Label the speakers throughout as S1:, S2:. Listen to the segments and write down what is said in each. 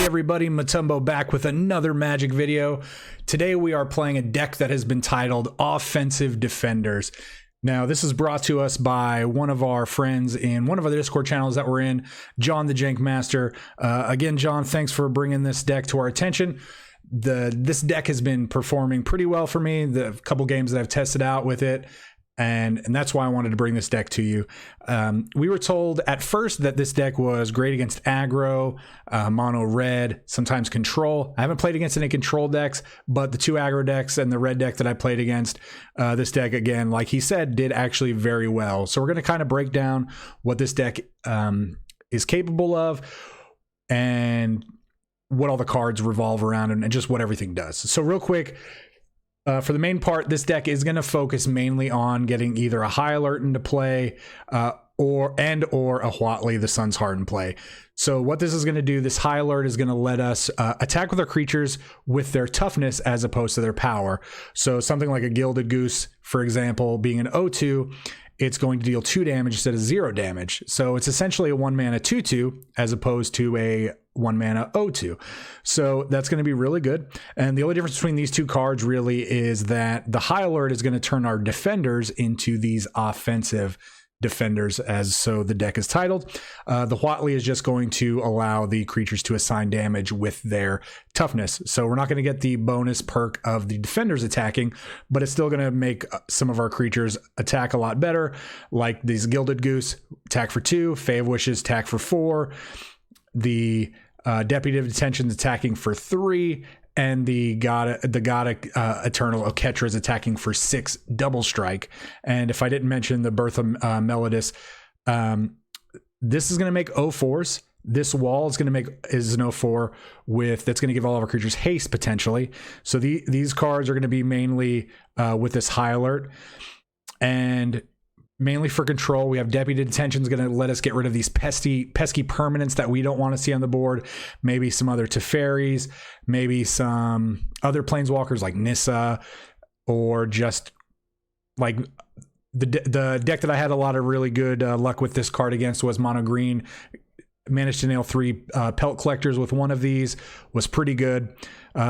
S1: everybody, Motumbo back with another Magic video. Today we are playing a deck that has been titled Offensive Defenders. Now this is brought to us by one of our friends in one of our Discord channels that we're in, John the Jank Master. Again, John, thanks for bringing this deck to our attention. This deck has been performing pretty well for me, the couple games that I've tested out with it. And that's why I wanted to bring this deck to you. We were told at first that this deck was great against aggro, mono red, sometimes control. I haven't played against any control decks, but the two aggro decks and the red deck that I played against, this deck, again, like he said, did actually very well. So we're going to kind of break down what this deck is capable of and what all the cards revolve around and just what everything does. So real quick, for the main part, this deck is going to focus mainly on getting either a High Alert into play or a Huatli, the Sun's Heart in play. So what this is going to do, this High Alert is going to let us attack with our creatures with their toughness as opposed to their power. So something like a Gilded Goose, for example, being an 0/2, it's going to deal 2 damage instead of 0 damage. So it's essentially a 1-mana 2/2 as opposed to a 1-mana 0/2. So that's going to be really good. And the only difference between these two cards really is that the High Alert is going to turn our defenders into these offensive defenders, as so the deck is titled. The Huatli is just going to allow the creatures to assign damage with their toughness. So we're not going to get the bonus perk of the defenders attacking, but it's still going to make some of our creatures attack a lot better, like these Gilded Goose, attack for 2, Fae of Wishes, attack for 4, the Deputy of Detention attacking for 3, and the God-Eternal Oketra is attacking for 6 double strike. And if I didn't mention the Birth of Meletis, this is going to make 0/4s. This wall is an 0/4 that's going to give all of our creatures haste potentially. So these cards are going to be mainly with this High Alert. And mainly for control, we have Deputy of Detention is going to let us get rid of these pesky permanents that we don't want to see on the board. Maybe some other Teferis, maybe some other planeswalkers like Nissa, or just like the deck that I had a lot of really good luck with this card against was mono green. Managed to nail 3 pelt collectors with one of these, was pretty good.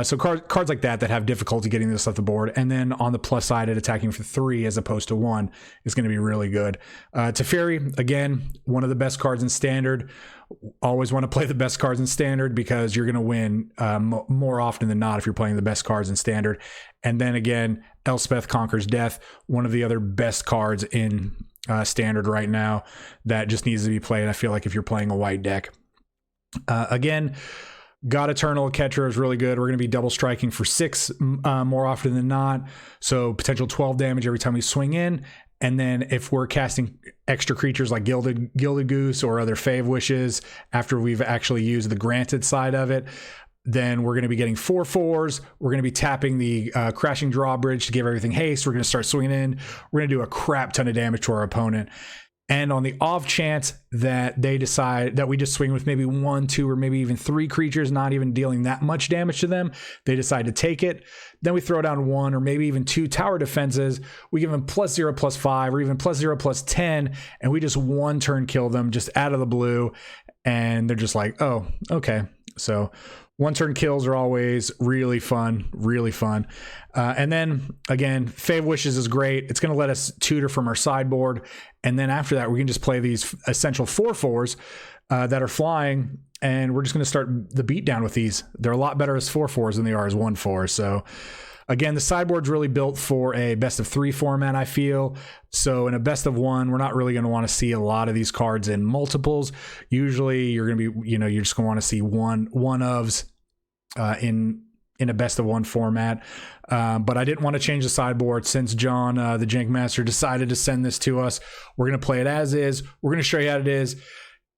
S1: So cards like that have difficulty getting this off the board. And then on the plus side, at attacking for 3 as opposed to 1 is going to be really good. Teferi, again, one of the best cards in Standard. Always want to play the best cards in Standard because you're going to win more often than not if you're playing the best cards in Standard. And then again, Elspeth Conquers Death, one of the other best cards in Standard right now that just needs to be played, I feel like, if you're playing a white deck. Again, God-Eternal Oketra is really good. We're going to be double striking for 6 more often than not. So potential 12 damage every time we swing in. And then if we're casting extra creatures like Gilded Goose or other Fae of Wishes after we've actually used the granted side of it, then we're going to be getting 4/4s. We're going to be tapping the Crashing Drawbridge to give everything haste. We're going to start swinging in. We're going to do a crap ton of damage to our opponent. And on the off chance that they decide that we just swing with maybe 1, 2, or maybe even 3 creatures, not even dealing that much damage to them, they decide to take it. Then we throw down 1 or maybe even 2 tower defenses. We give them +0/+5 or even +0/+10, and we just 1 turn kill them just out of the blue. And they're just like, oh, okay. So 1 turn kills are always really fun, really fun. And then again, Fae of Wishes is great. It's going to let us tutor from our sideboard. And then after that, we can just play these essential 4/4s that are flying. And we're just going to start the beatdown with these. They're a lot better as 4/4s than they are as 1/4. So again, the sideboard's really built for a best of 3 format, I feel. So in a best of 1, we're not really going to want to see a lot of these cards in multiples. Usually you're going to be, you're just going to want to see one-ofs in a best of 1 format. But I didn't want to change the sideboard since John, the Jank Master, decided to send this to us. We're going to play it as is. We're going to show you how it is.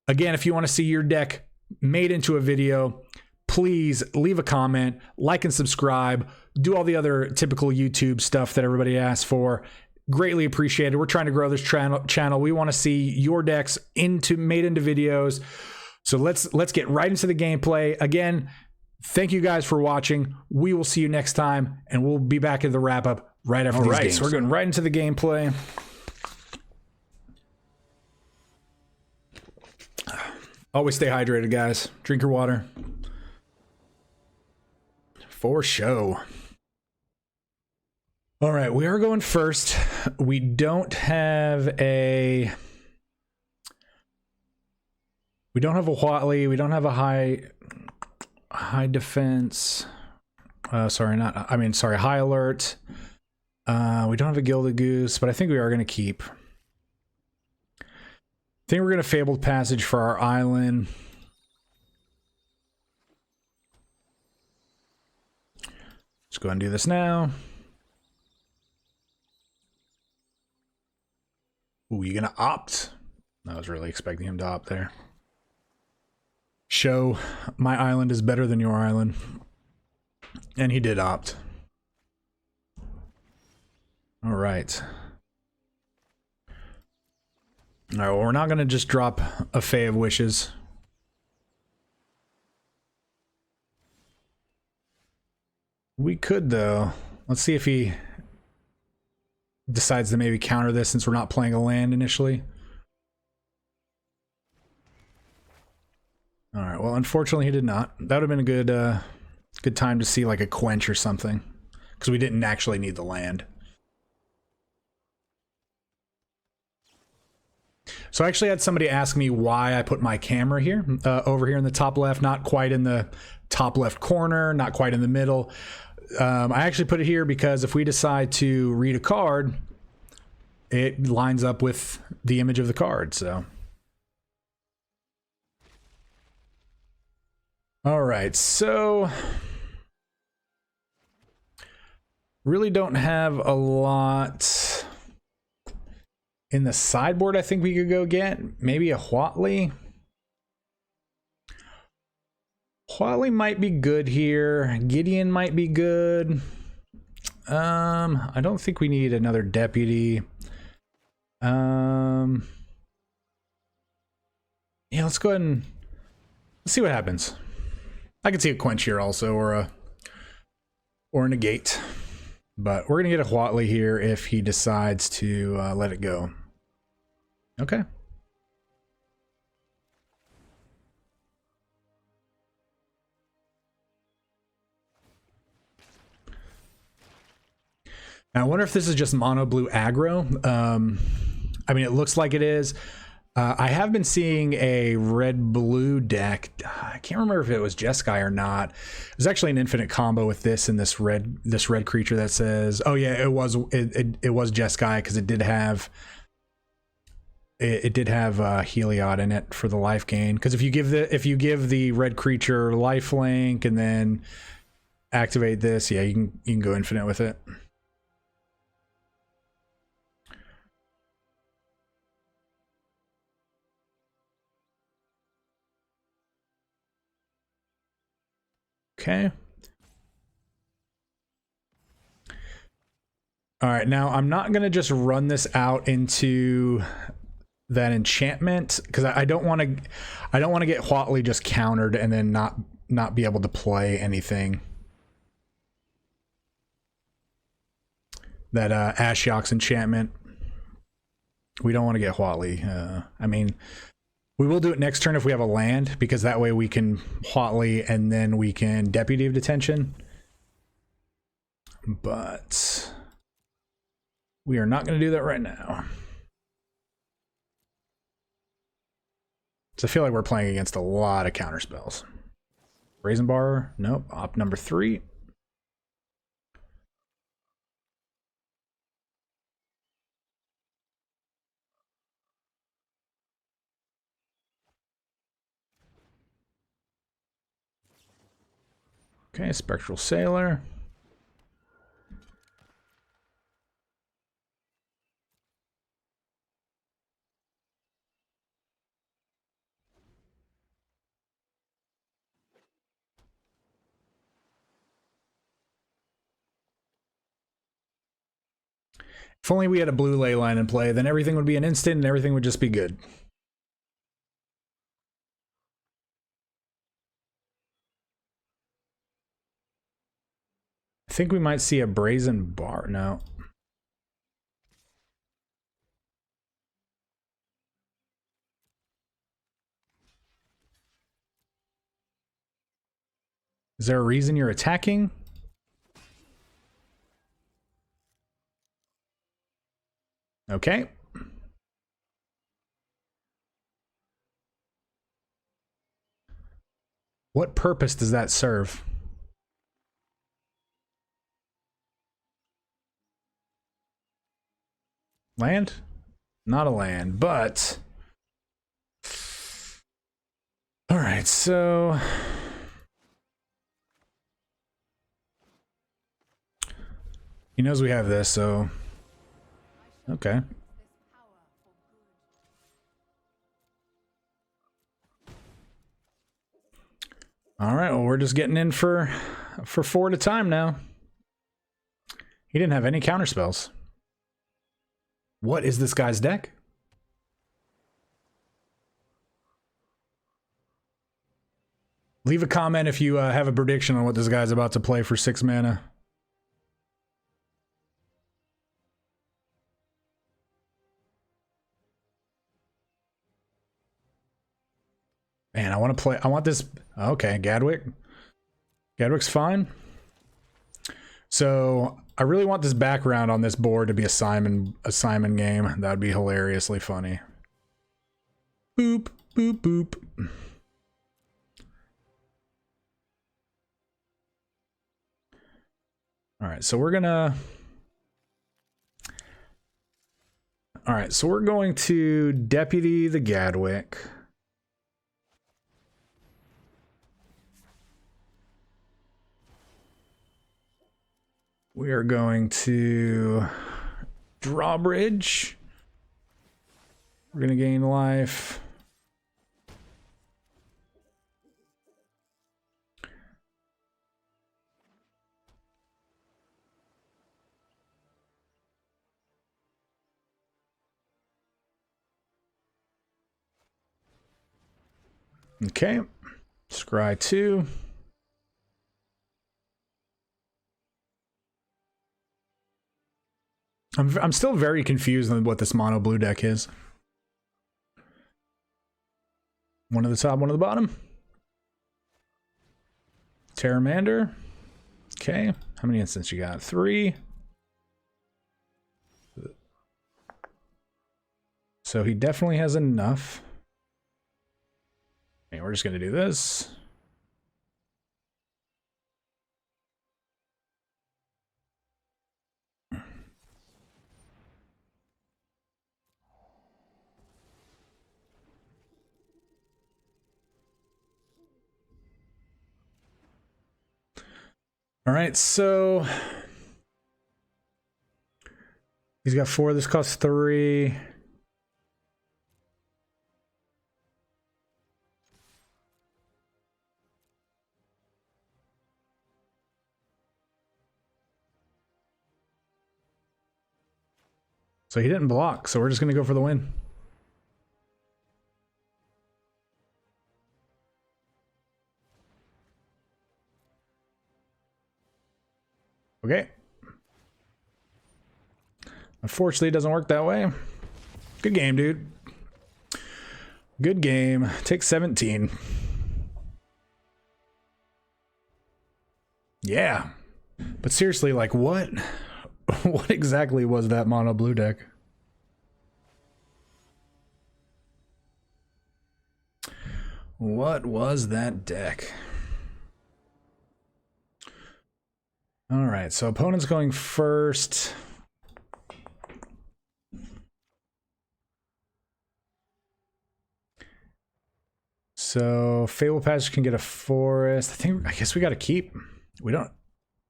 S1: Again, if you want to see your deck made into a video, please leave a comment, like and subscribe, do all the other typical YouTube stuff that everybody asks for. Greatly appreciated. We're trying to grow this channel. We want to see your decks made into videos. So let's get right into the gameplay. Again, thank you guys for watching. We will see you next time, and we'll be back in the wrap up right after these games. So we're going right into the gameplay. Always stay hydrated, guys. Drink your water. for show. All right, we are going first. We don't have a Huatli. We don't have a high defense. Sorry, high alert. We don't have a Gilded Goose, but I think we are going to keep. I think we're going to Fabled Passage for our island. Let's go ahead and do this now. Ooh, you gonna opt? I was really expecting him to opt there. Show my island is better than your island. And he did opt. All right. All right, well, we're not gonna just drop a Fae of Wishes. We could, though. Let's see if he decides to maybe counter this since we're not playing a land initially. All right, well, unfortunately he did not. That would have been a good time to see like a quench or something, because we didn't actually need the land. So I actually had somebody ask me why I put my camera here, over here in the top left, not quite in the top left corner, not quite in the middle. I actually put it here because if we decide to read a card, it lines up with the image of the card, so. All right, so really don't have a lot in the sideboard. I think we could go get maybe a Huatli. Huatli might be good here. Gideon might be good. I don't think we need another deputy. Yeah, let's go ahead and let's see what happens. I could see a quench here also, or a negate. But we're gonna get a Huatli here if he decides to let it go. Okay. Now, I wonder if this is just mono blue aggro. I mean, it looks like it is. I have been seeing a red-blue deck. I can't remember if it was Jeskai or not. There's actually an infinite combo with this and this red creature that says, oh yeah, it was Jeskai because it did have Heliod in it for the life gain. Because if you give the red creature life link and then activate this, yeah, you can go infinite with it. Okay. All right, now I'm not gonna just run this out into that enchantment because I don't want to get Huatli just countered and then not be able to play anything. That Ashiok's enchantment. We don't want to get Huatli. I mean, we will do it next turn if we have a land, because that way we can Huatli and then we can Deputy of Detention. But we are not going to do that right now. So I feel like we're playing against a lot of counter spells. Brazen Bar, nope. Op number 3. Okay, Spectral Sailor. If only we had a blue ley line in play, then everything would be an instant and everything would just be good. I think we might see a Brazen Bar. No. Is there a reason you're attacking? Okay. What purpose does that serve? Land? Not a land, but... Alright, so... He knows we have this, so... Okay. Alright, well, we're just getting in for 4 at a time now. He didn't have any counterspells. What is this guy's deck? Leave a comment if you have a prediction on what this guy's about to play for 6 mana. Man, I want to play. I want this. Okay, Gadwick. Gadwick's fine. So I really want this background on this board to be a Simon game. That would be hilariously funny. Boop, boop, boop. All right, so we're gonna... All right, so we're going to Deputy the Gadwick. We are going to Drawbridge. We're going to gain life. Okay. Scry 2. I'm still very confused on what this mono blue deck is. One at the top, one at the bottom. Terramander. Okay. How many instants you got? 3. So he definitely has enough. Okay, we're just going to do this. All right, so he's got 4. This costs 3. So he didn't block, so we're just going to go for the win. Okay. Unfortunately, it doesn't work that way. Good game, dude. Good game. Take 17. Yeah. But seriously, like, what? What exactly was that mono blue deck? What was that deck? All right, so opponent's going first. So Fabled Passage can get a forest. I guess we got to keep. We don't.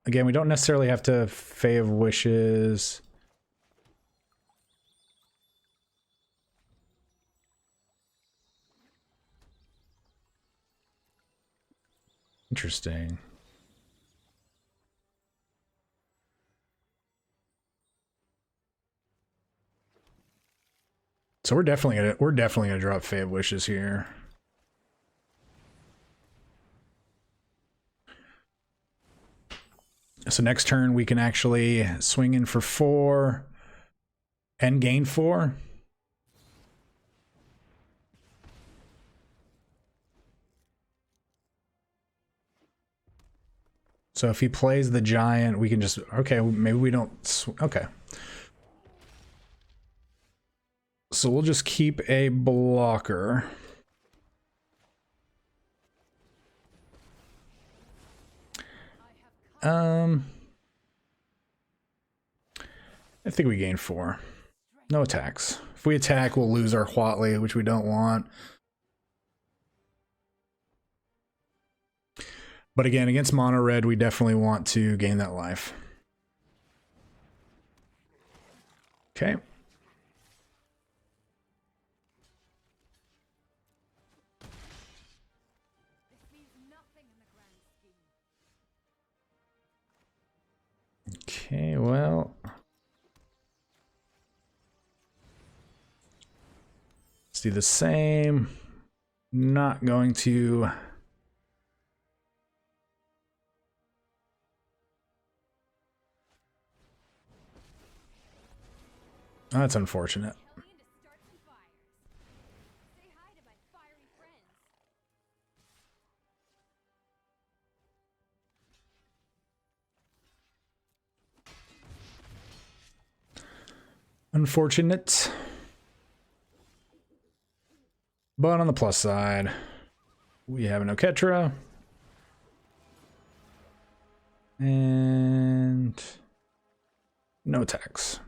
S1: Again, we don't necessarily have to Fae of Wishes. Interesting. So we're definitely gonna drop Fae of Wishes here. So next turn we can actually swing in for 4 and gain 4. So if he plays the giant, we can just, okay, maybe we don't, okay. so we'll just keep a blocker. I think we gain 4. No attacks. If we attack, we'll lose our Huatli, which we don't want. But again, against mono red, we definitely want to gain that life. Okay. Okay, well. Let's do the same. Not going to. That's unfortunate. Unfortunate. But on the plus side, we have an Oketra. And no attacks.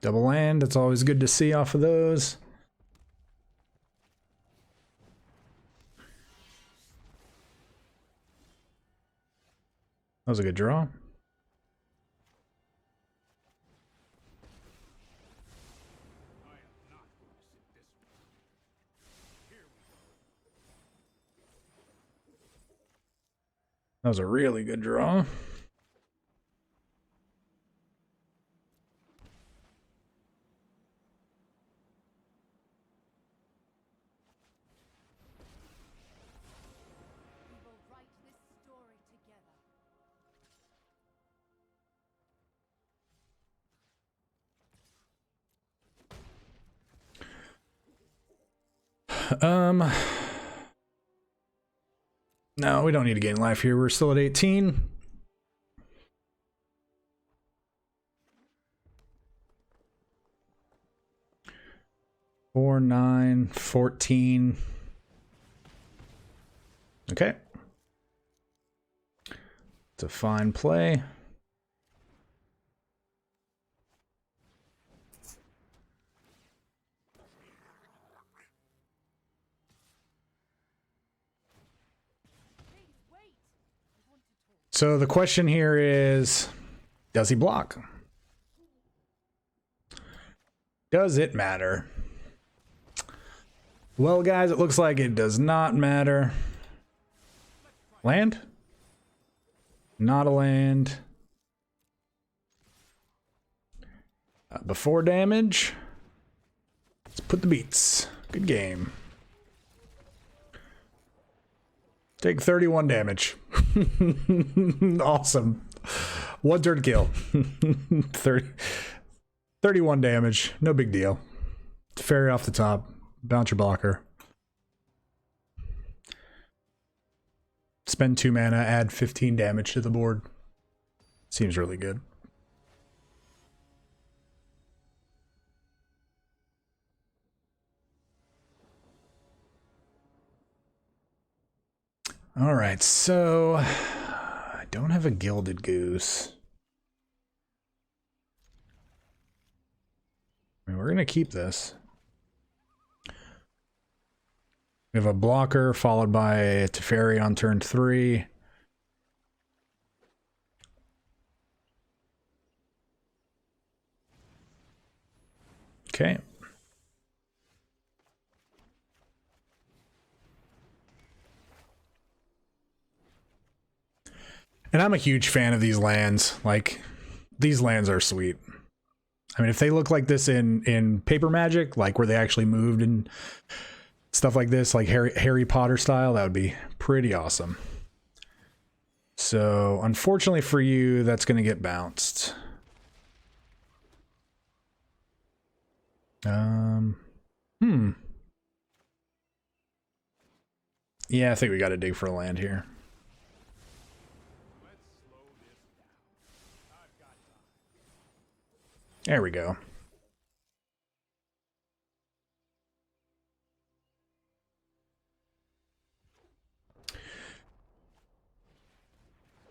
S1: Double land, it's always good to see off of those. That was a good draw. That was a really good draw. No, we don't need to gain life here. We're still at 18. Four, 9, 14. Okay. It's a fine play. So the question here is, does he block? Does it matter? Well, guys, it looks like it does not matter. Land? Not a land. Before damage, let's put the beats. Good game. Take 31 damage. Awesome. One turn kill. 31 damage. No big deal. Fairy off the top. Bounce your blocker. Spend 2 mana, add 15 damage to the board. Seems really good. All right, so I don't have a Gilded Goose. I mean, we're going to keep this. We have a blocker followed by a Teferi on turn 3. Okay. And I'm a huge fan of these lands. Like, these lands are sweet. I mean, if they look like this in Paper Magic, like where they actually moved and stuff like this, like Harry Potter style, that would be pretty awesome. So unfortunately for you, that's going to get bounced. Yeah, I think we got to dig for a land here. There we go.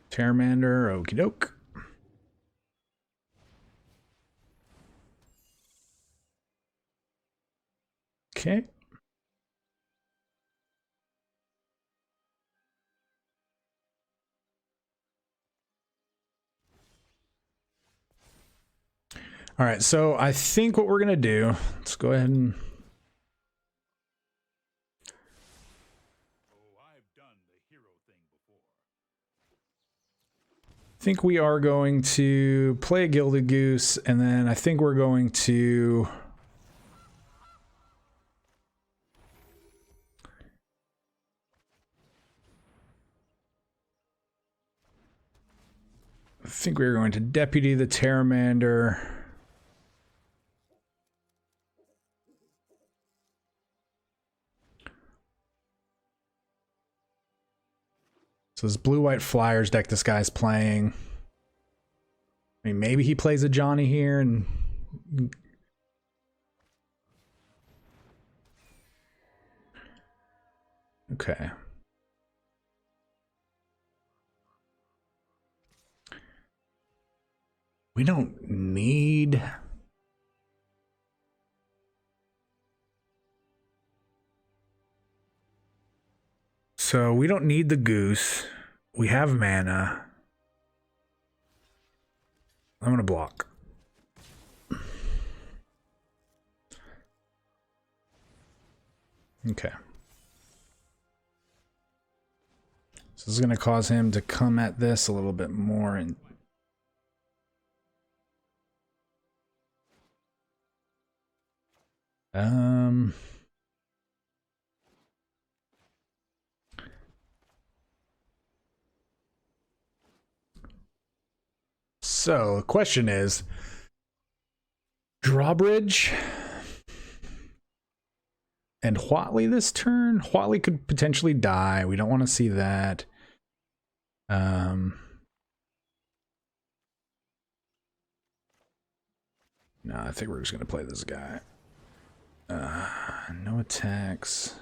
S1: Terramander, okie doke. Okay. All right, so I think what we're going to do, let's go ahead and... I think we are going to play a Gilded Goose, and then I think we're going to... I think we're going to Deputy the Terramander. So this blue-white Flyers deck this guy's playing. I mean, maybe he plays a Johnny here and... Okay. We don't need... So we don't need the Goose. We have mana. I'm going to block. Okay. So this is going to cause him to come at this a little bit more and... So the question is, Drawbridge and Huatli this turn? Huatli could potentially die. We don't want to see that. No, I think we're just going to play this guy. No attacks.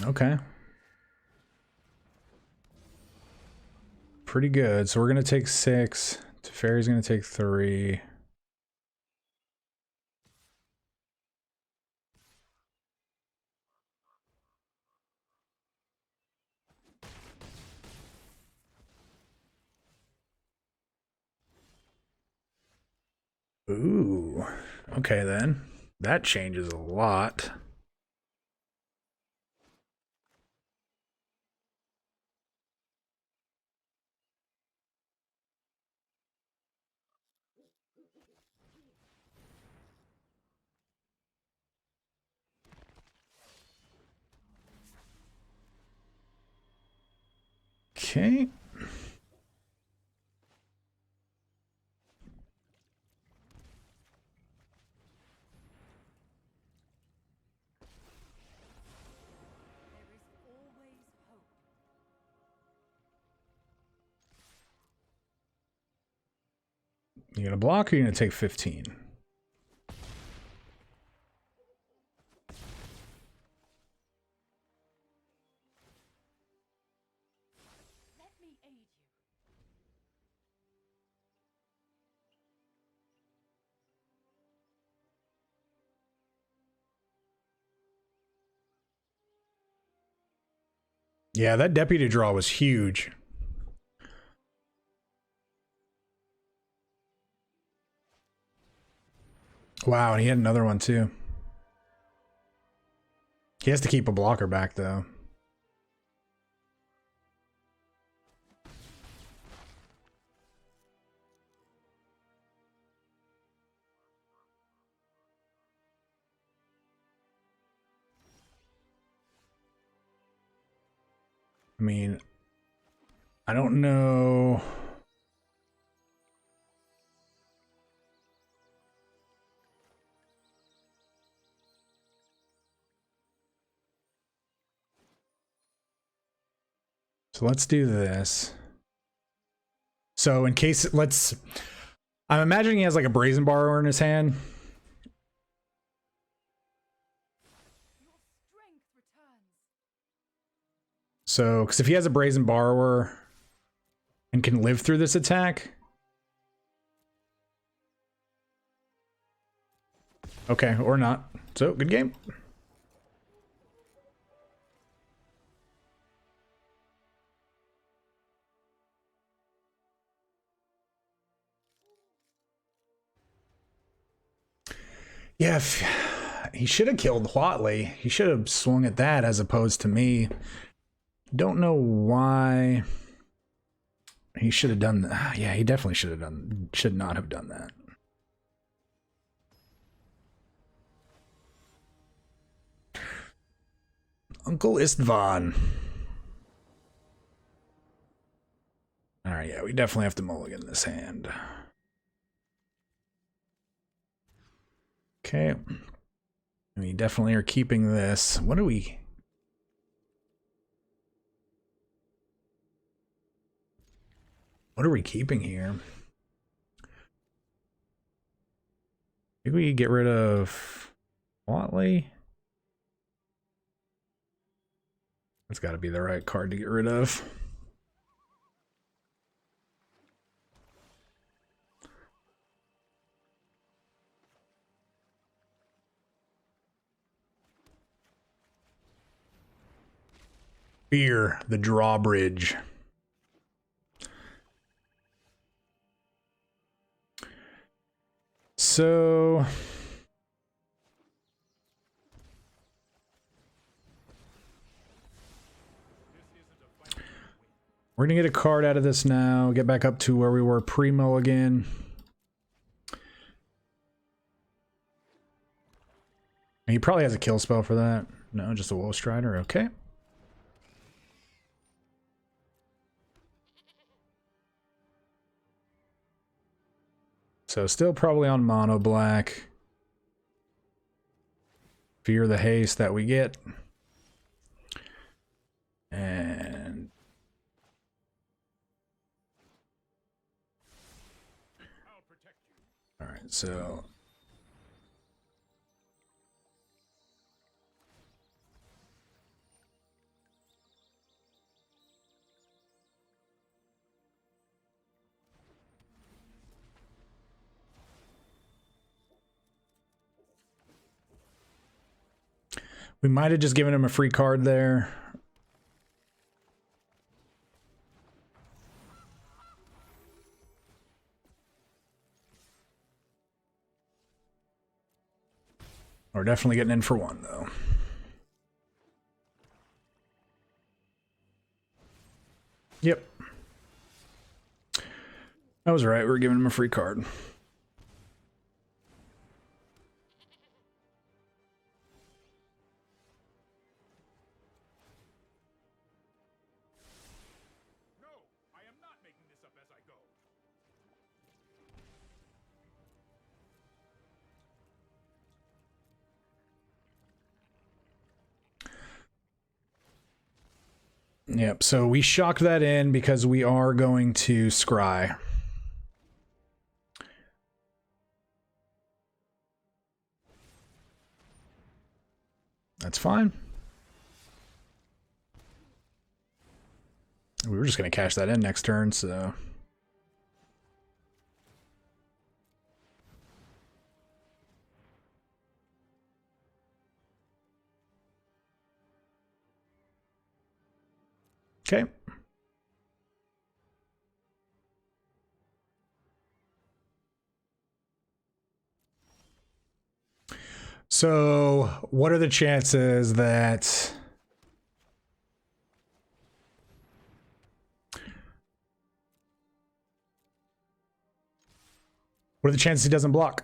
S1: Okay. Pretty good. So we're going to take 6. Teferi's going to take 3. Ooh. Okay then. That changes a lot. Okay. You gonna block or you gonna take 15? Yeah, that deputy draw was huge. Wow, and he had another one too. He has to keep a blocker back though. I mean, I don't know. So let's do this. So in case, I'm imagining he has like a Brazen Borrower in his hand. So, because if he has a Brazen Borrower and can live through this attack. Okay, or not. So, good game. Yeah, he should have killed Huatli. He should have swung at that as opposed to me. Don't know why he should have done that. Yeah, he definitely should not have done that. Uncle Istvan. All right, yeah, we definitely have to mulligan this hand. Okay. We definitely are keeping this. What are we keeping here? I think we get rid of Huatli. That's got to be the right card to get rid of. Fear the Drawbridge. So we're gonna get a card out of this now, get back up to where we were pre-mulligan. He probably has a kill spell for that. No, just a Wolf Strider. Okay. So still probably on mono black. Fear the haste that we get. And all right, so we might have just given him a free card there. We're definitely getting in for one, though. Yep. I was right. We were giving him a free card. Yep, so we shocked that in because we are going to scry. That's fine. We were just going to cash that in next turn, so... Okay. So, what are the chances that... What are the chances he doesn't block?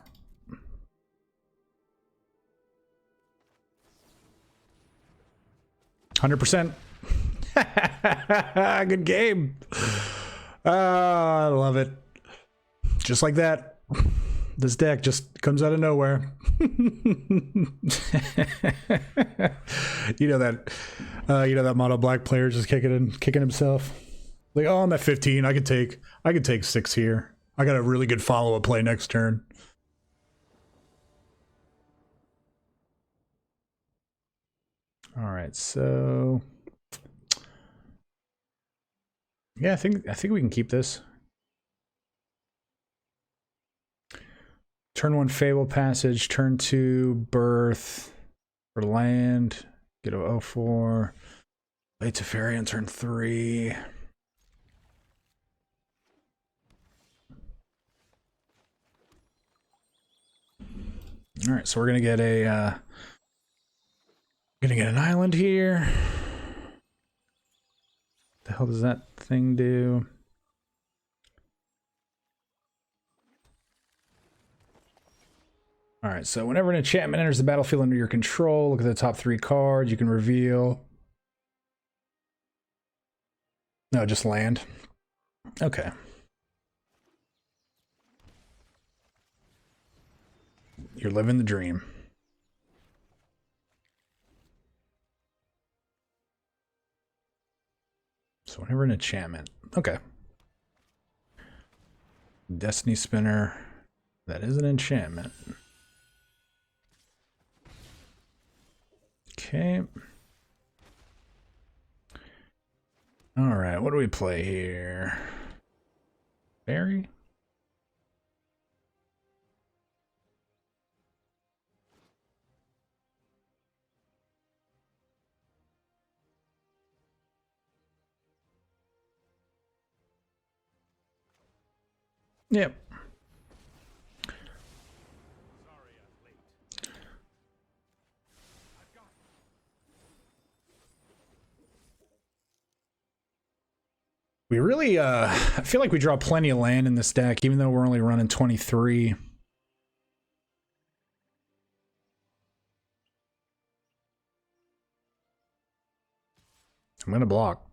S1: %. Good game. I love it. Just like that. This deck just comes out of nowhere. You know that mono black player just kicking himself. Like, oh, I'm at 15. I could take 6 here. I got a really good follow-up play next turn. All right, so yeah, I think we can keep this. Turn 1 Fabled Passage, turn 2 Birth for land. Get a 0/4. Play Teferi on turn 3. All right, so we're gonna get an island here. What the hell does that thing do? All right, so whenever an enchantment enters the battlefield under your control, look at the top 3 cards. You can reveal. No, just land. Okay. You're living the dream. So whenever an enchantment. Okay. Destiny Spinner. That is an enchantment. Okay. All right, what do we play here? Fairy? Yep. We really, I feel like we draw plenty of land in this deck, even though we're only running 23. I'm going to block.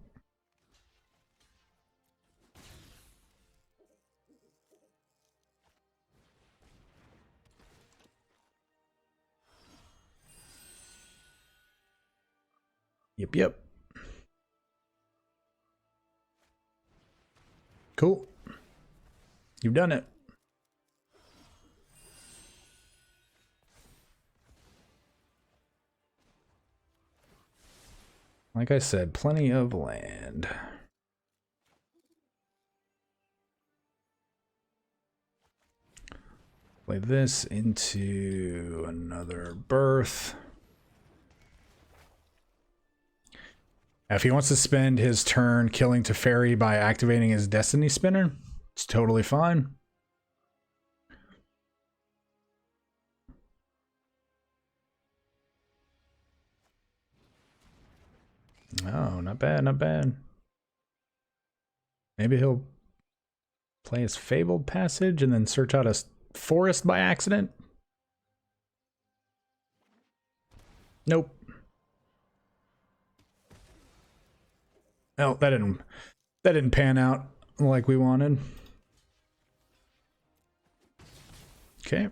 S1: Yep. Cool. You've done it. Like I said, plenty of land. Play this into another Birth. If he wants to spend his turn killing Teferi by activating his Destiny Spinner, it's totally fine. Oh, not bad, not bad. Maybe he'll play his Fabled Passage and then search out a forest by accident. Nope. Oh, that didn't pan out like we wanted. Okay.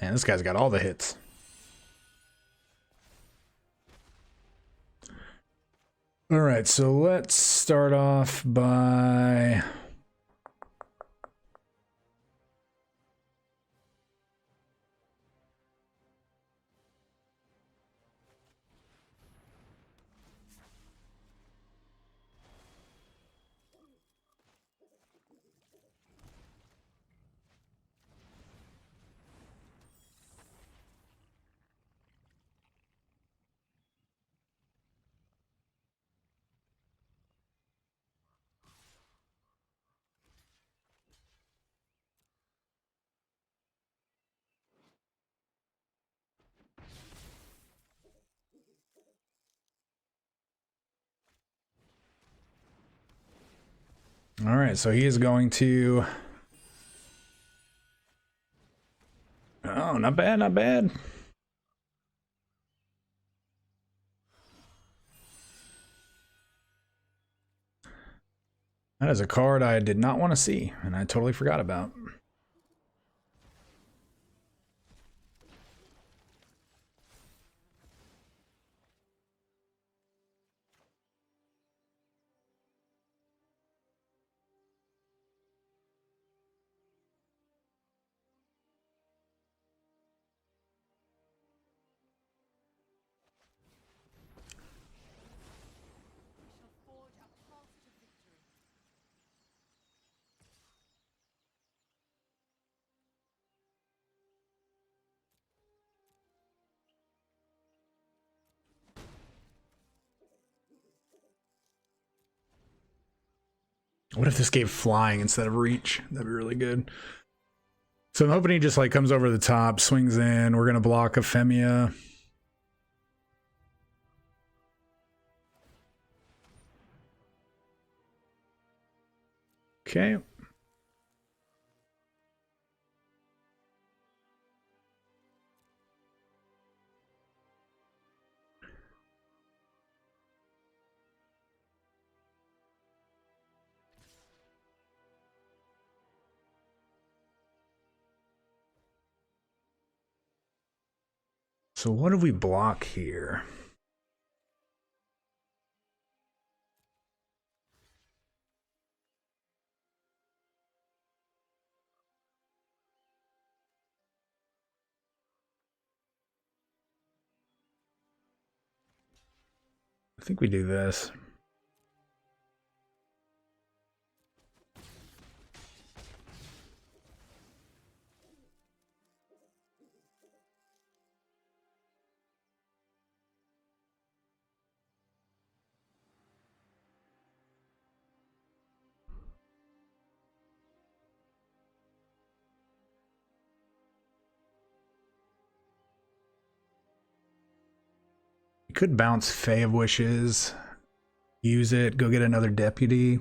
S1: Man, this guy's got all the hits. All right, so let's start off by... All right, so he is going to... Oh, not bad, not bad. That is a card I did not want to see, and I totally forgot about. What if this gave flying instead of reach? That'd be really good. So I'm hoping he just like comes over the top, swings in. We're going to block Ephemia. Okay. So what do we block here? I think we do this. You could bounce Fae of Wishes, use it, go get another deputy.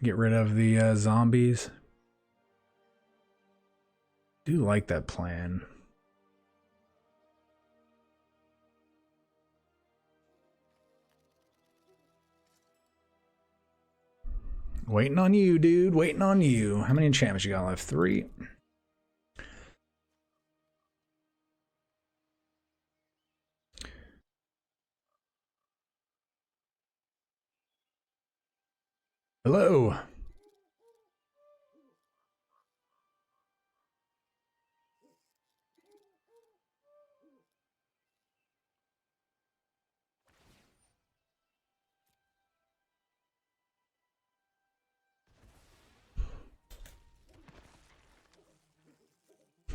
S1: Get rid of the zombies. Do like that plan. Waiting on you, dude. Waiting on you. How many enchantments you got left? 3. Hello.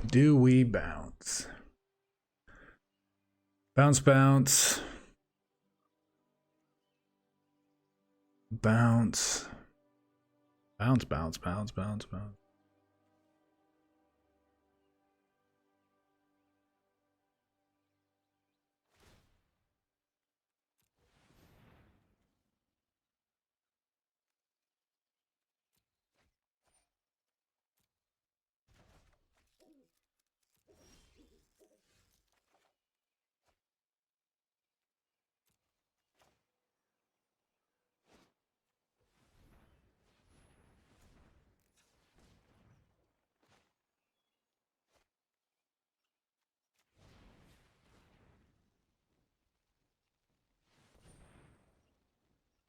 S1: Do we bounce? Bounce, bounce. Bounce. Bounce, bounce, bounce, bounce, bounce.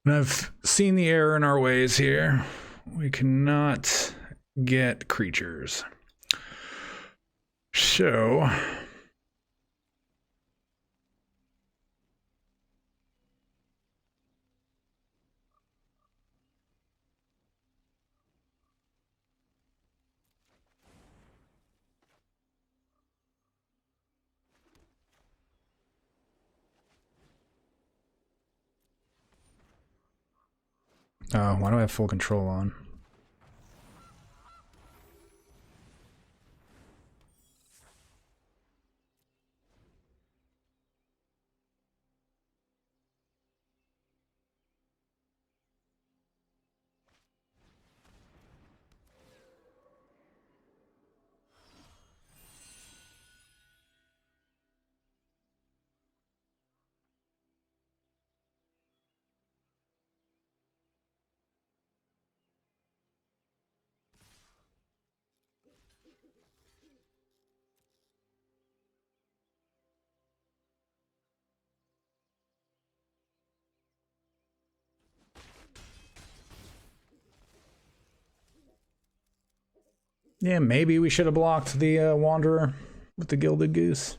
S1: And I've seen the error in our ways here. We cannot get creatures. So why do I have full control on? Yeah, maybe we should have blocked the Wanderer with the Gilded Goose.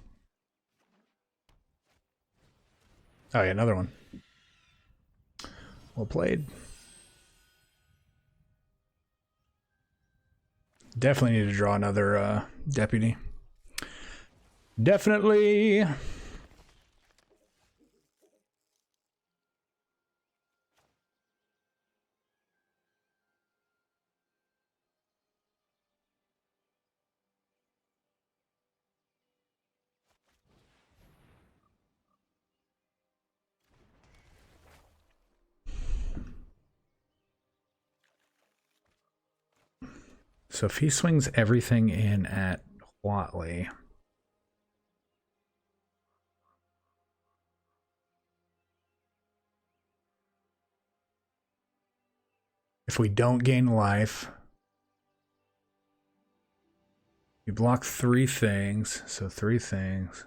S1: Oh yeah, another one. Well played. Definitely need to draw another deputy. Definitely. So if he swings everything in at Huatli, if we don't gain life, we block 3 things, so 3 things.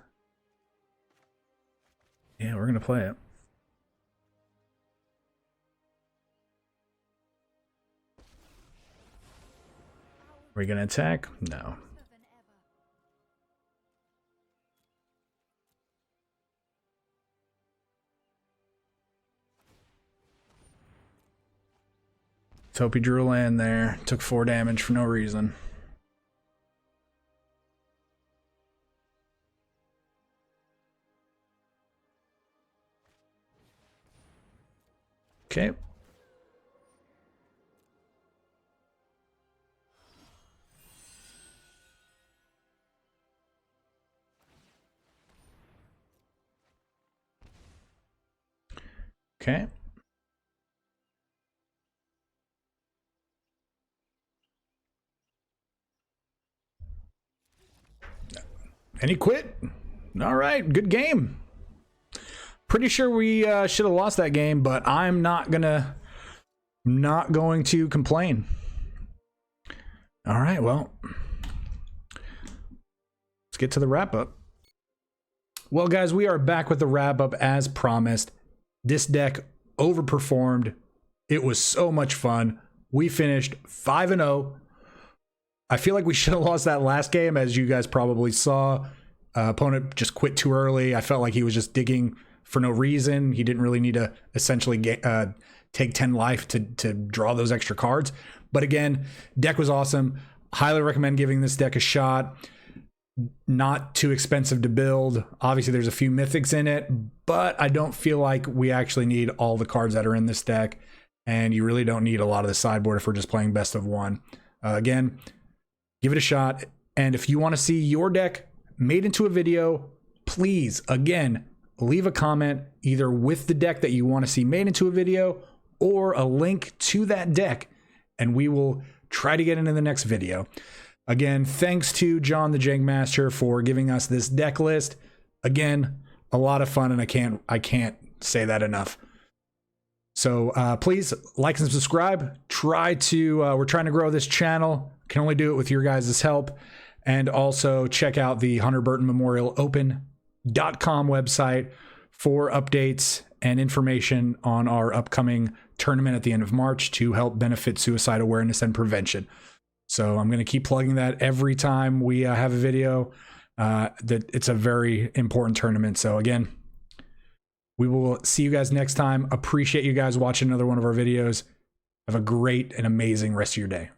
S1: Yeah, we're gonna play it. Are we gonna attack? No. So hope he drew a land there. Took 4 damage for no reason. Okay. Okay. And he quit. All right, good game. Pretty sure we should have lost that game, but I'm not going to complain. All right, well, let's get to the wrap up. Well, guys, we are back with the wrap up as promised. This deck overperformed. It was so much fun. We finished 5-0. I feel like we should have lost that last game, as you guys probably saw. Opponent just quit too early. I felt like he was just digging for no reason. He didn't really need to essentially take 10 life to draw those extra cards. But again, deck was awesome. Highly recommend giving this deck a shot. Not too expensive to build. Obviously, there's a few mythics in it, but I don't feel like we actually need all the cards that are in this deck. And you really don't need a lot of the sideboard if we're just playing best of one. Again, give it a shot. And if you want to see your deck made into a video, please, again, leave a comment either with the deck that you want to see made into a video or a link to that deck, and we will try to get into the next video. Again, thanks to John the Jank Master for giving us this deck list. Again, a lot of fun, and I can't say that enough. So please like and subscribe. We're trying to grow this channel. Can only do it with your guys' help. And also check out the Hunter Burton Memorial Open.com website for updates and information on our upcoming tournament at the end of March to help benefit suicide awareness and prevention. So I'm going to keep plugging that every time we have a video. That it's a very important tournament. So again, we will see you guys next time. Appreciate you guys watching another one of our videos. Have a great and amazing rest of your day.